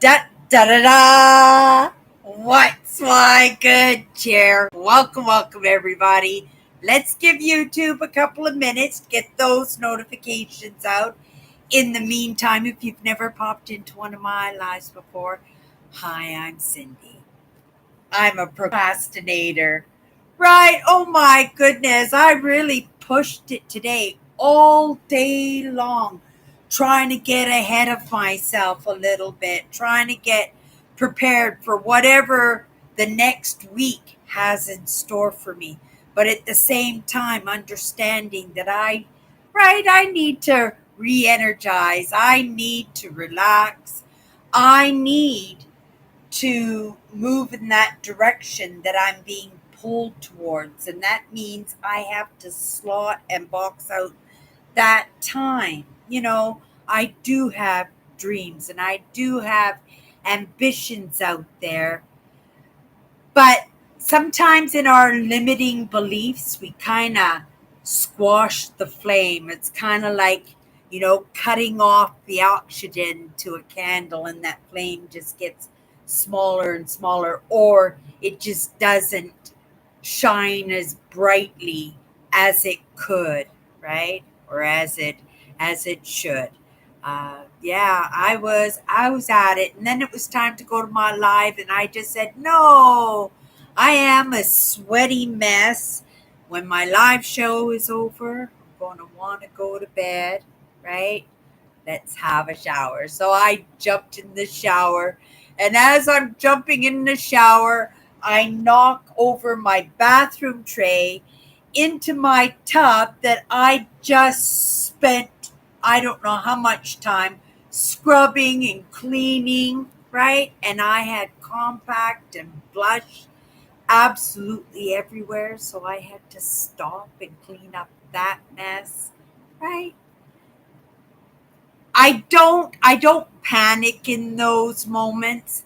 Da da da da! What's my good cheer? Welcome, everybody. Let's give YouTube a couple of minutes to get those notifications out. In the meantime, if you've never popped into one of my lives before, hi, I'm Cindy. I'm a procrastinator. Right? Oh my goodness. I really pushed it today all day long, trying to get ahead of myself a little bit, trying to get prepared for whatever the next week has in store for me. But at the same time, understanding that I need to re energize, I need to relax, I need to move in that direction that I'm being pulled towards. And that means I have to slot and box out that time. I do have dreams and I do have ambitions out there, but sometimes in our limiting beliefs, we kind of squash the flame. It's kind of like, cutting off the oxygen to a candle, and that flame just gets smaller and smaller, or it just doesn't shine as brightly as it could, right? Or as it should. Yeah, I was at it, and then it was time to go to my live, and I just said no. I am a sweaty mess. When my live show is over, I'm going to want to go to bed, right? Let's have a shower. So I jumped in the shower, and as I'm jumping in the shower, I knock over my bathroom tray into my tub that I just spent, I don't know how much time scrubbing and cleaning, right? And I had compact and blush absolutely everywhere. So I had to stop and clean up that mess, right? I don't panic in those moments,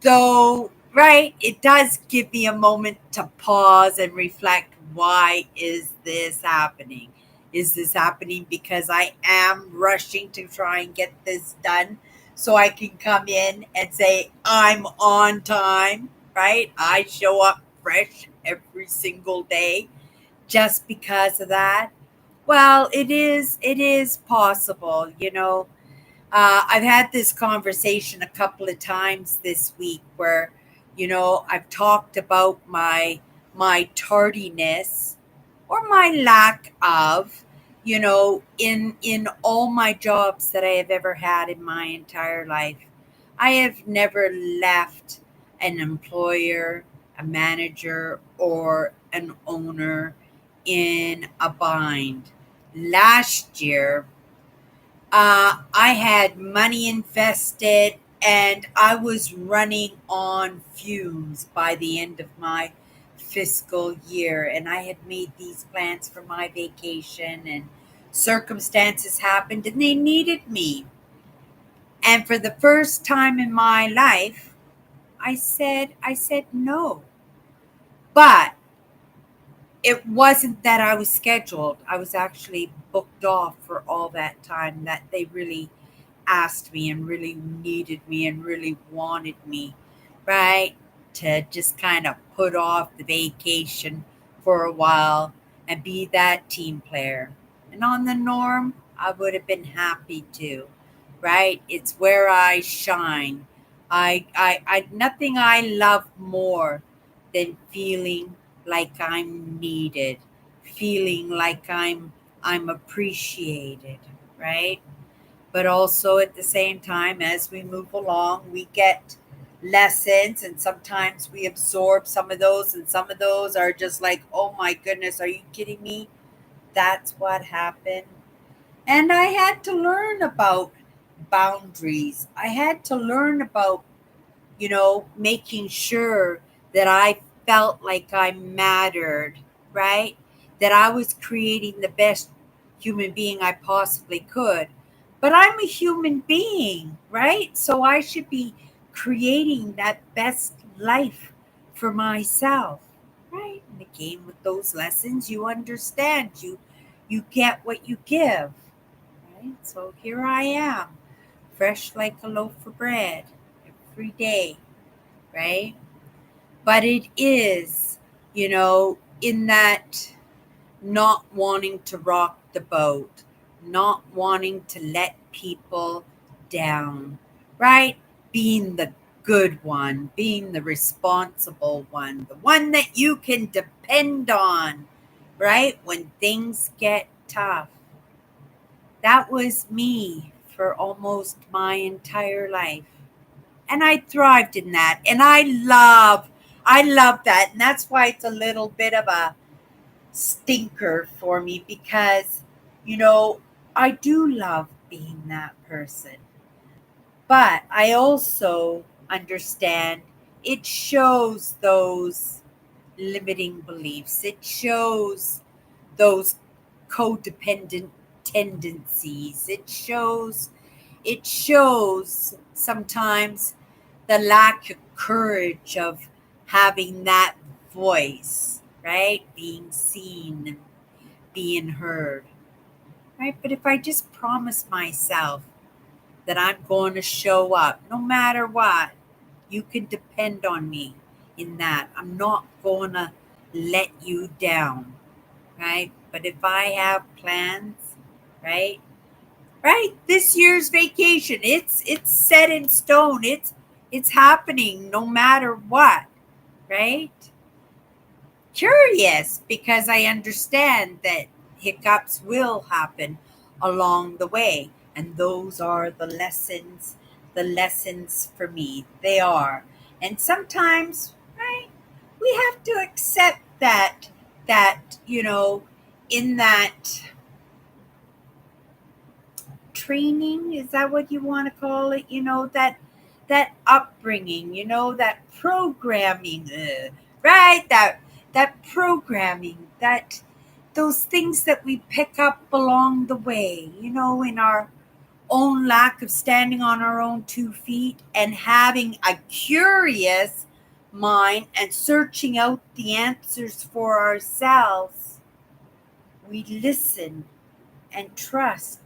though, right? It does give me a moment to pause and reflect. Why is this happening? Is this happening because I am rushing to try and get this done so I can come in and say I'm on time, right? I show up fresh every single day just because of that. Well, it is possible. I've had this conversation a couple of times this week where, I've talked about my tardiness or my lack of, in all my jobs that I have ever had in my entire life. I have never left an employer, a manager, or an owner in a bind. Last year, I had money invested and I was running on fumes by the end of my fiscal year. And I had made these plans for my vacation, and circumstances happened and they needed me. And for the first time in my life, I said no. But it wasn't that I was scheduled. I was actually booked off for all that time that they really asked me and really needed me and really wanted me, right? To just kind of put off the vacation for a while and be that team player. And on the norm, I would have been happy to, right? It's where I shine. Nothing I love more than feeling like I'm needed, feeling like I'm appreciated, right? But also at the same time, as we move along, we get lessons, and sometimes we absorb some of those, and some of those are just like, oh my goodness, are you kidding me? That's what happened. And I had to learn about boundaries. I had to learn about, making sure that I felt like I mattered, right? That I was creating the best human being I possibly could. But I'm a human being, right? So I should be creating that best life for myself, right? And again, with those lessons, you understand, you get what you give, right? So here I am, fresh like a loaf of bread every day, right? But it is, in that not wanting to rock the boat, not wanting to let people down, right? Being the good one, being the responsible one, the one that you can depend on, right? When things get tough. That was me for almost my entire life. And I thrived in that. And I love that. And that's why it's a little bit of a stinker for me because, I do love being that person. But I also understand it shows those limiting beliefs. It shows those codependent tendencies. It shows sometimes the lack of courage of having that voice, right? Being seen, being heard, right? But if I just promise myself that I'm going to show up no matter what, you can depend on me in that. I'm not going to let you down, right? But if I have plans, right? Right, this year's vacation, it's set in stone. It's happening no matter what, right? Curious because I understand that hiccups will happen along the way, and those are the lessons for me. They are. And sometimes, right, we have to accept that in that training, is that what you want to call it, that upbringing, that programming, right, that programming, that those things that we pick up along the way, in our own lack of standing on our own 2 feet and having a curious mind and searching out the answers for ourselves. We listen and trust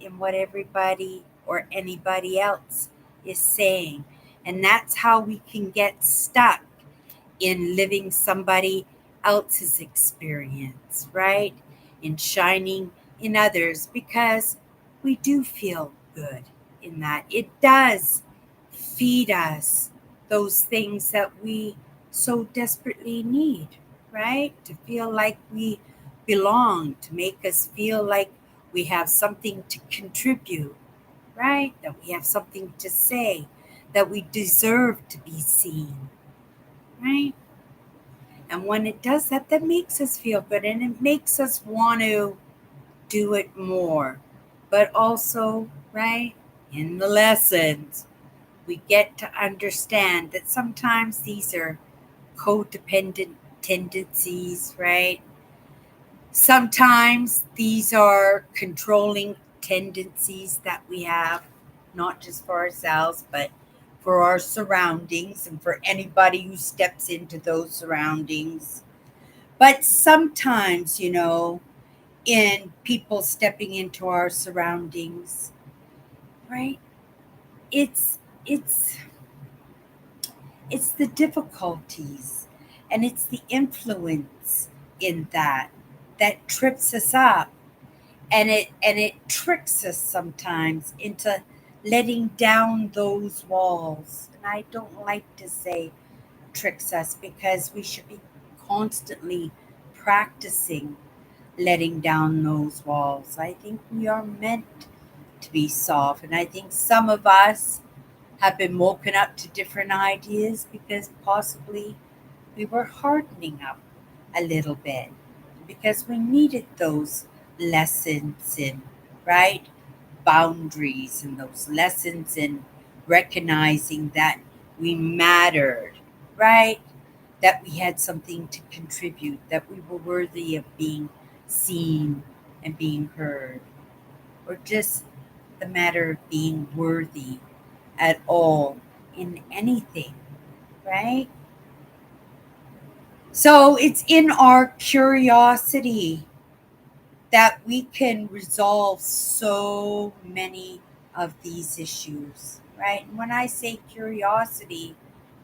in what everybody or anybody else is saying. And that's how we can get stuck in living somebody else's experience, right? In shining in others because we do feel good in that. It does feed us those things that we so desperately need, right? To feel like we belong, to make us feel like we have something to contribute, right? That we have something to say, that we deserve to be seen, right? And when it does that, that makes us feel good and it makes us want to do it more. But also, right, in the lessons, we get to understand that sometimes these are codependent tendencies, right? Sometimes these are controlling tendencies that we have, not just for ourselves, but for our surroundings and for anybody who steps into those surroundings. But sometimes, in people stepping into our surroundings, right? It's it's it's the difficulties and it's the influence in that trips us up, and it tricks us sometimes into letting down those walls. And I don't like to say tricks us because we should be constantly practicing letting down those walls. I think we are meant to be soft, and I think some of us have been woken up to different ideas because possibly we were hardening up a little bit because we needed those lessons in, right, boundaries, and those lessons in recognizing that we mattered, right, that we had something to contribute, that we were worthy of being seen and being heard, or just the matter of being worthy at all in anything, right? So it's in our curiosity that we can resolve so many of these issues. right? And when I say curiosity,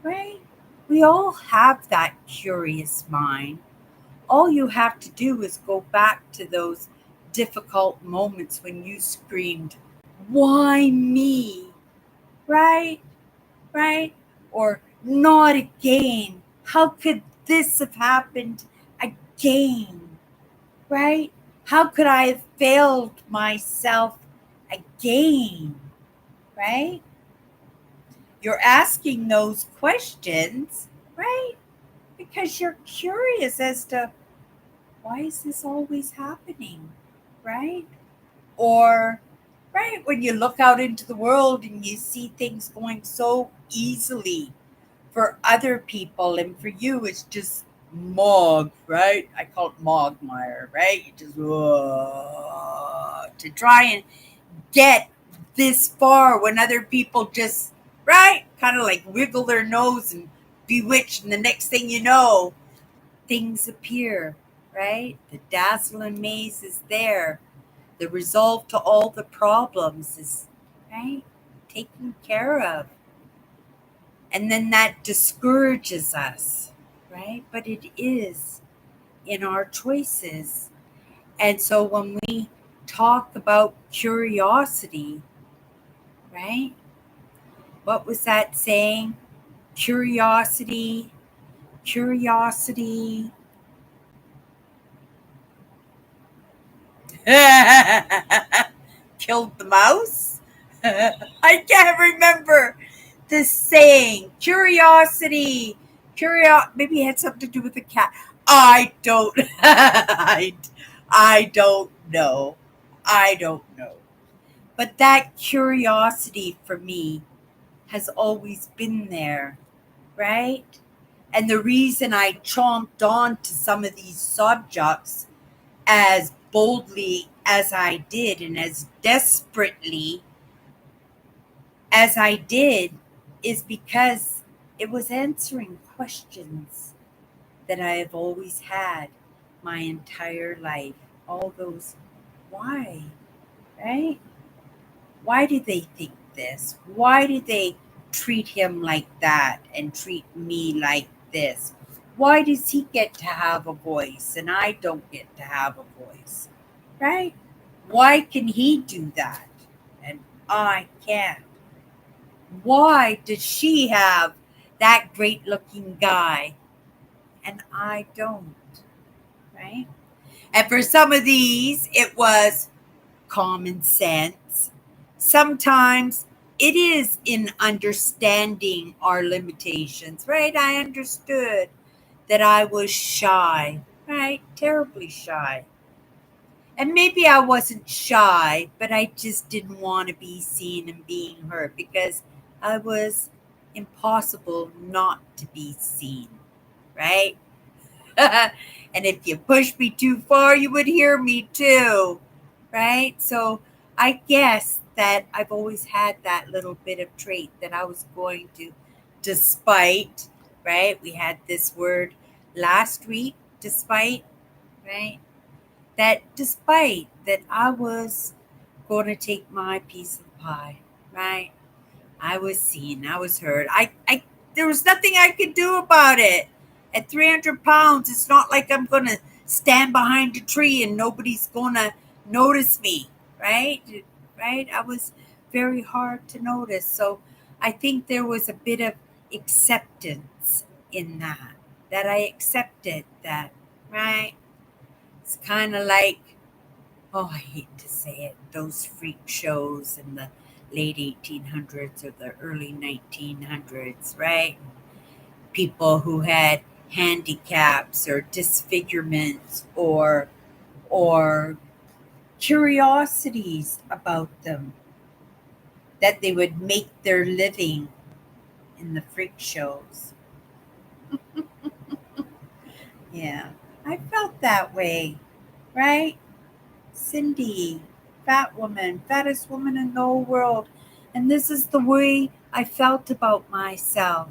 right, we all have that curious mind. All you have to do is go back to those difficult moments when you screamed, "Why me?" Right? Right? Or not again. How could this have happened again? Right? How could I have failed myself again? Right? You're asking those questions, right? Because you're curious as to why is this always happening? Right? Or, right, when you look out into the world and you see things going so easily for other people, and for you it's just mog, right? I call it mogmire, right? You just to try and get this far when other people just, right, kind of like wiggle their nose and bewitch, and the next thing you know, things appear, right? The dazzle and maze is there. The resolve to all the problems is, right, taken care of. And then that discourages us, right? But it is in our choices. And so when we talk about curiosity, right? What was that saying? Curiosity, curiosity. Killed the mouse? I can't remember the saying. Curiosity. Maybe it had something to do with the cat. I don't. I don't know. I don't know. But that curiosity for me has always been there, right? And the reason I chomped on to some of these subjects as boldly as I did and as desperately as I did is because it was answering questions that I have always had my entire life. All those why, right? Why do they think this? Why do they treat him like that and treat me like this? Why does he get to have a voice and I don't get to have a voice? Right? Why can he do that and I can't? Why does she have that great looking guy and I don't? Right? And for some of these, it was common sense. Sometimes it is in understanding our limitations, right? I understood that I was shy, right? Terribly shy. And maybe I wasn't shy, but I just didn't want to be seen and being heard because I was impossible not to be seen, right? And if you pushed me too far, you would hear me too, right? So I guess that I've always had that little bit of trait that I was going to, despite, right? We had this word last week, despite, right? That despite that I was going to take my piece of the pie, right? I was seen, I was heard. There was nothing I could do about it. At 300 pounds, it's not like I'm going to stand behind a tree and nobody's going to notice me, right? Right? I was very hard to notice. So I think there was a bit of acceptance in that I accepted that, right? It's kind of like, oh, I hate to say it, those freak shows in the late 1800s or the early 1900s, right? People who had handicaps or disfigurements or curiosities about them that they would make their living in the freak shows. Yeah, I felt that way, right? Cindy, fat woman, fattest woman in the whole world. And this is the way I felt about myself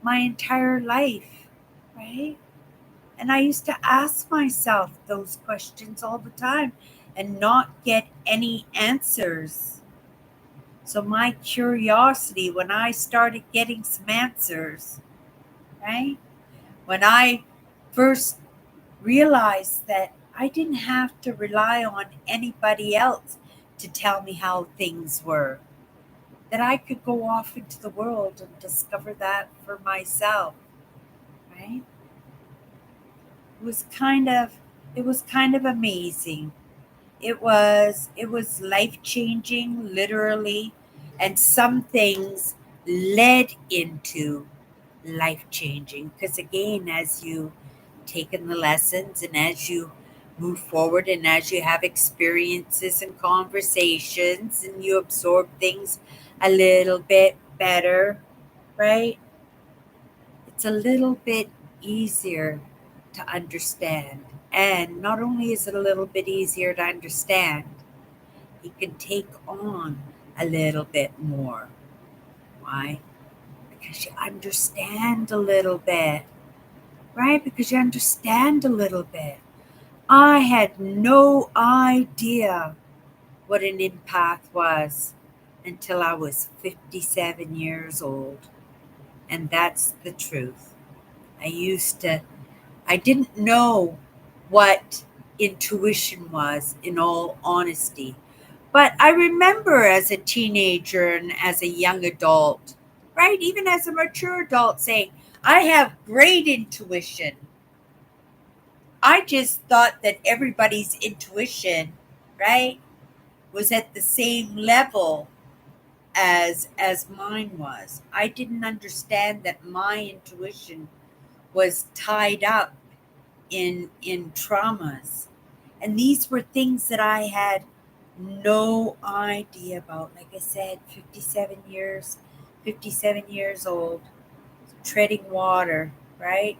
my entire life, right? And I used to ask myself those questions all the time and not get any answers. So my curiosity, when I started getting some answers, right? When I first realized that I didn't have to rely on anybody else to tell me how things were, that I could go off into the world and discover that for myself, right? It was kind of it was kind of amazing. It was life changing, literally, and some things led into life changing because again, as you take in the lessons and as you move forward and as you have experiences and conversations and you absorb things a little bit better, right? It's a little bit easier to understand. And not only is it a little bit easier to understand, you can take on a little bit more. Why? Because you understand a little bit, right? Because you understand a little bit. I had no idea what an empath was until I was 57 years old. And that's the truth. I didn't know what intuition was, in all honesty. But I remember as a teenager and as a young adult, right, even as a mature adult, saying, I have great intuition. I just thought that everybody's intuition, right, was at the same level as mine was. I didn't understand that my intuition was tied up in traumas. And these were things that I had no idea about. Like I said, 57 years old, treading water, right?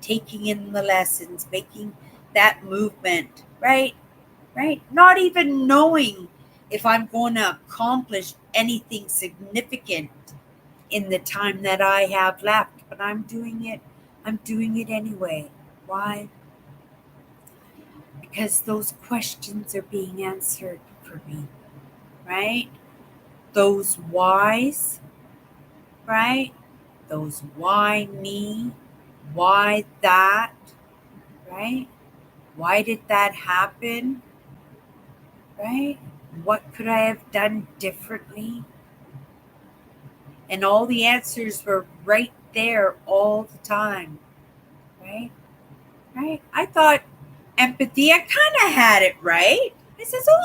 Taking in the lessons, making that movement, right? Right? Not even knowing if I'm going to accomplish anything significant in the time that I have left, but I'm doing it. I'm doing it anyway. Why? Because those questions are being answered for me, right? Those whys, right? Those why me, why that, right? Why did that happen, right? What could I have done differently? And all the answers were right there all the time, right? Right? I thought empathy, I kind of had it right. I says, oh,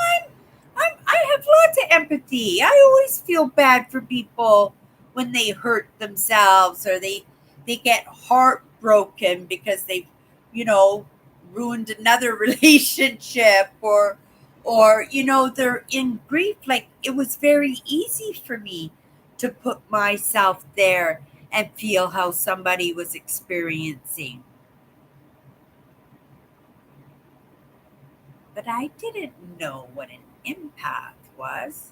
I have lots of empathy. I always feel bad for people when they hurt themselves or they get heartbroken because they've, you know, ruined another relationship or they're in grief. Like it was very easy for me to put myself there and feel how somebody was experiencing. But I didn't know what an empath was.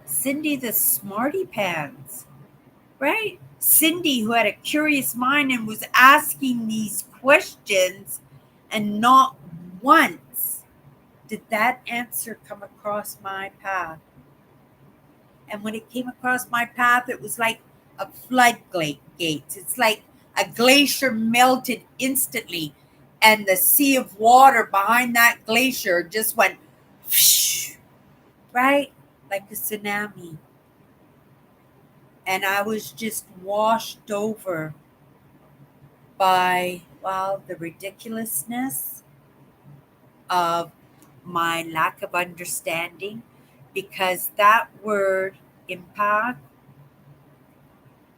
Cindy the smarty pants, right? Cindy, who had a curious mind and was asking these questions, and not once did that answer come across my path. And when it came across my path, it was like a floodgate. It's like a glacier melted instantly, and the sea of water behind that glacier just went, whoosh, right? Like a tsunami. And I was just washed over by, well, the ridiculousness of my lack of understanding, because that word empath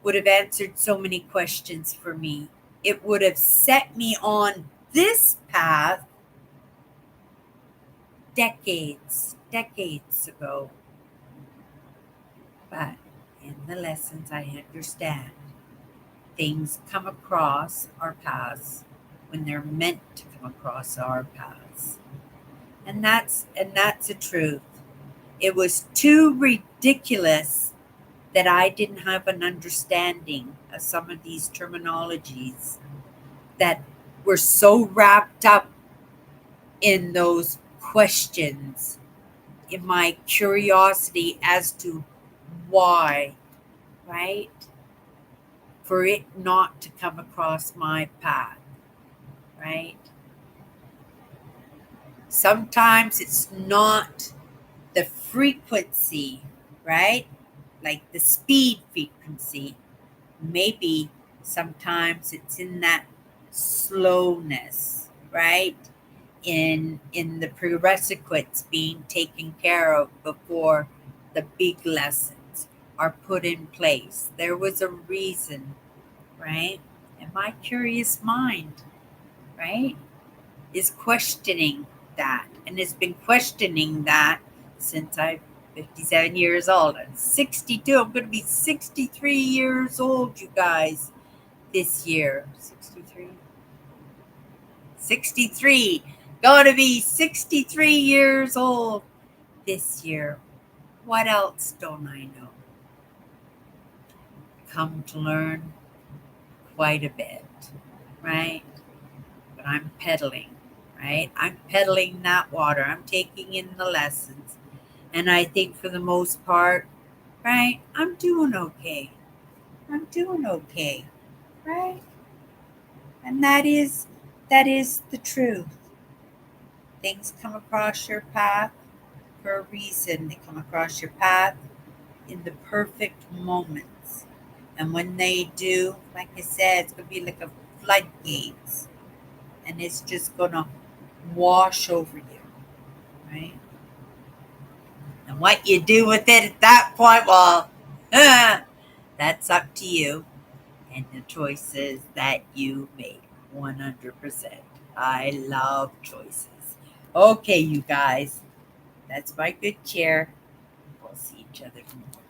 would have answered so many questions for me. It would have set me on this path decades ago. But in the lessons, I understand things come across our paths when they're meant to come across our paths. And that's the truth. It was too ridiculous that I didn't have an understanding of some of these terminologies that were so wrapped up in those questions in my curiosity as to why, right? For it not to come across my path, right? Sometimes it's not the frequency, right? Like the speed frequency. Maybe sometimes it's in that slowness, right? In the prerequisites being taken care of before the big lessons are put in place. There was a reason, right? And my curious mind, right, is questioning that and has been questioning that since I'm 57 years old. I'm 62. I'm going to be 63 years old, you guys, this year. 63. 63. Going to be 63 years old this year. What else don't I know? Come to learn quite a bit, right? But I'm pedaling, right? I'm pedaling that water. I'm taking in the lessons. And I think for the most part, right, I'm doing okay. I'm doing okay, right? And that is the truth. Things come across your path for a reason. They come across your path in the perfect moments. And when they do, like I said, it's going to be like a floodgates. And it's just going to wash over you, right? And what you do with it at that point, well, that's up to you and the choices that you make. 100%. I love choices. Okay, you guys, that's my good chair. We'll see each other tomorrow.